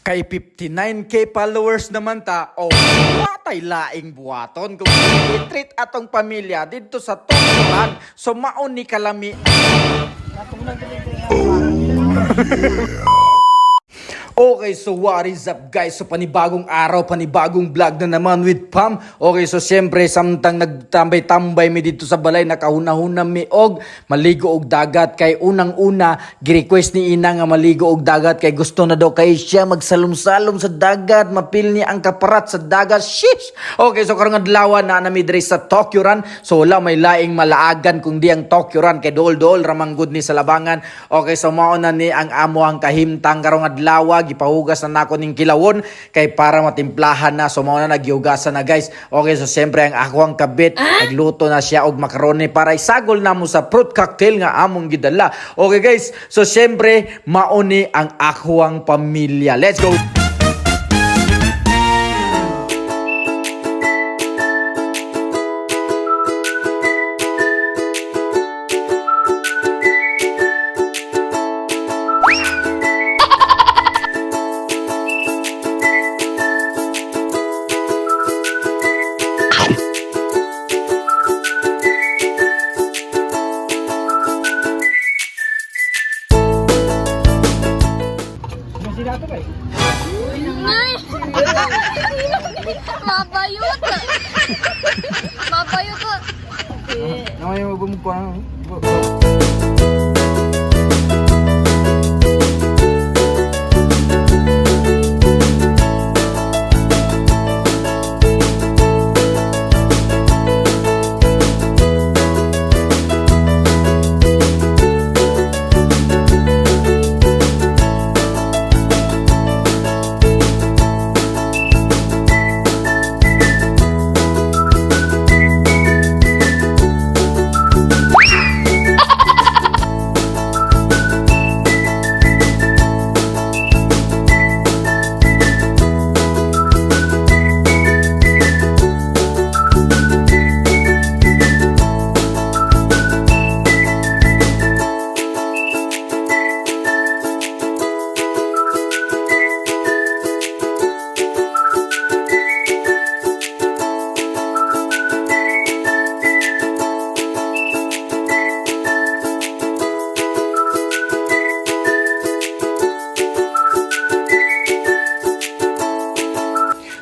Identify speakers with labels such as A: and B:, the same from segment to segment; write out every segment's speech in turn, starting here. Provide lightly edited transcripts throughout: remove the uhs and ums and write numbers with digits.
A: Kay 59k followers naman ta, oh, patay laing buhaton kung i-treat atong pamilya dito sa Tokyohan. So maon ni kalami. Okay, so what is up guys? So panibagong araw, panibagong vlog na naman with Pam. Okay, so siyempre samtang nagtambay-tambay mi dito sa balay, nakahuna-huna mi og maligo og dagat. Kay unang-una, gi-request ni ina nga maligo og dagat kay gusto na daw kay siya magsalom-salom sa dagat, mapil niya ang kaparat sa dagat. Shish! Okay, so karong adlaw na nami diri sa Tokyo Run. So wala may laing malaagan kung di ang Tokyo Run kay dol-dol ramanggod ni sa labangan. Okay, so mao na ni ang amo ang kahimtang karong adlaw. Gipahugas na nako ning kilawon kay para matimplahan na, so mao na nagyugasan na guys. Okay, so siyempre ang ako ang kabit nagluto na siya og macaroni para isagol namo sa fruit cocktail nga among gidala. Okay guys, so siyempre mauni ang ako ang pamilya. Let's go.
B: Nay! Mabayot! Mabayot ko!
A: Namay mo bumukha.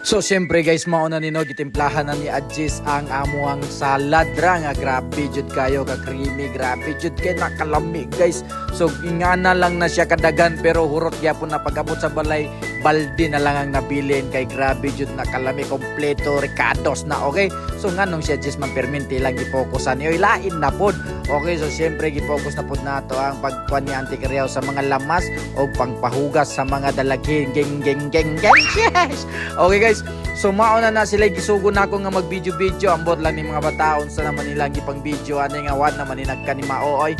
A: So siyempre guys, mauna ni no gitimplahan na ni Adjis ang amuang salad ra nga grabe jud kayo ka creamy, grabe jud kay nakalami guys. So ingana lang na siya kadagan pero hurot gyapon na pag-abot sa balay, balde na lang ang nabilin kay grabe jud nakalami, kompleto ricados na. Okay, so nganong siya Adjis man perminti lang gifokusan niyo ilain na pod. Okay, so siyempre gifokus na pod nato ang pagkuan ni Auntie Kriaw sa mga lamas o pangpahugas sa mga dalaghin. Geng. Yes! Okay guys, so mauna na sila gisugo na ako nga mag-video-video. Ambot lang ni mga bataon sa naman nilang gipang video. Ano nga wan naman ni nagkanimaoy.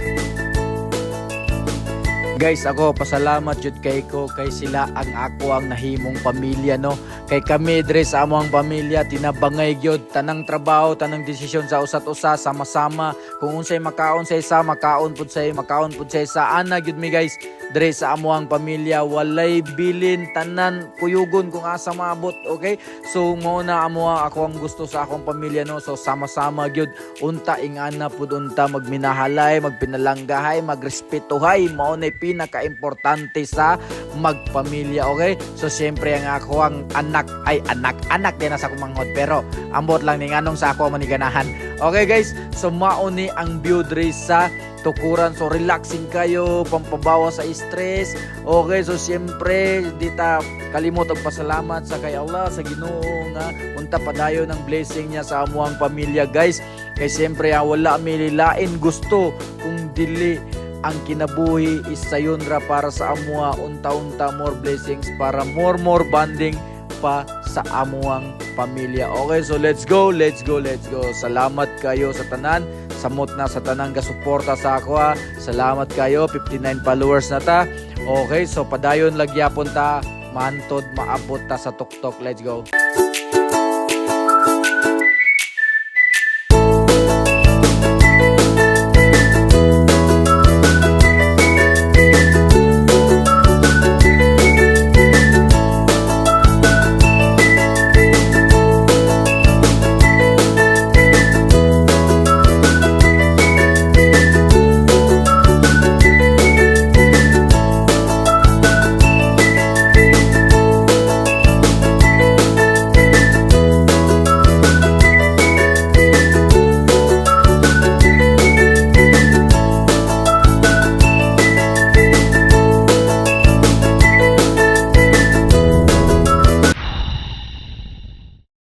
A: Guys, ako pasalamat jud kay ko kay sila ang ako ang nahimong pamilya no. Kay kami dre sa among pamilya tinabangay gyud tanang trabaho, tanang desisyon sa usat-usa sama-sama. Kung unsay makaon sa isa, makaon pud sa isa. Ana gyud mi guys. Dre sa amuang pamilya walay bilin, tanan kuyugon kung asa maabot. Okay, so mo na amuang ako ang gusto sa akong pamilya no. So sama-sama gyud unta ingana pud unta magminahalay, magpinalanggahay, magrespetuhay, mao na pinaka-importante sa magpamilya. Okay, so siyempre ang ako ang anak din na sa kumanghod pero ambot lang ni nganong sa ako maniganahan. Okay guys, so mao ni ang view dre sa tukuran, so relaxing kayo, pampabawa sa stress. Okay, so siyempre dita kalimot og pasalamat sa kay Allah, sa Ginoo nga unta padayon ng blessing niya sa amuang pamilya guys. Kay siyempre wala mi lain gusto kung dili ang kinabuhi is sayon ra para sa amua unta-unta more blessings para more bonding pa sa amuang pamilya. Okay, so let's go. Salamat kayo sa tanan. Samot na sa tanang gasuporta sa ako ha. Salamat kayo, 59 followers na ta. Okay, so padayon lagyapon ta, mantod maabot ta sa tuktok. Let's go.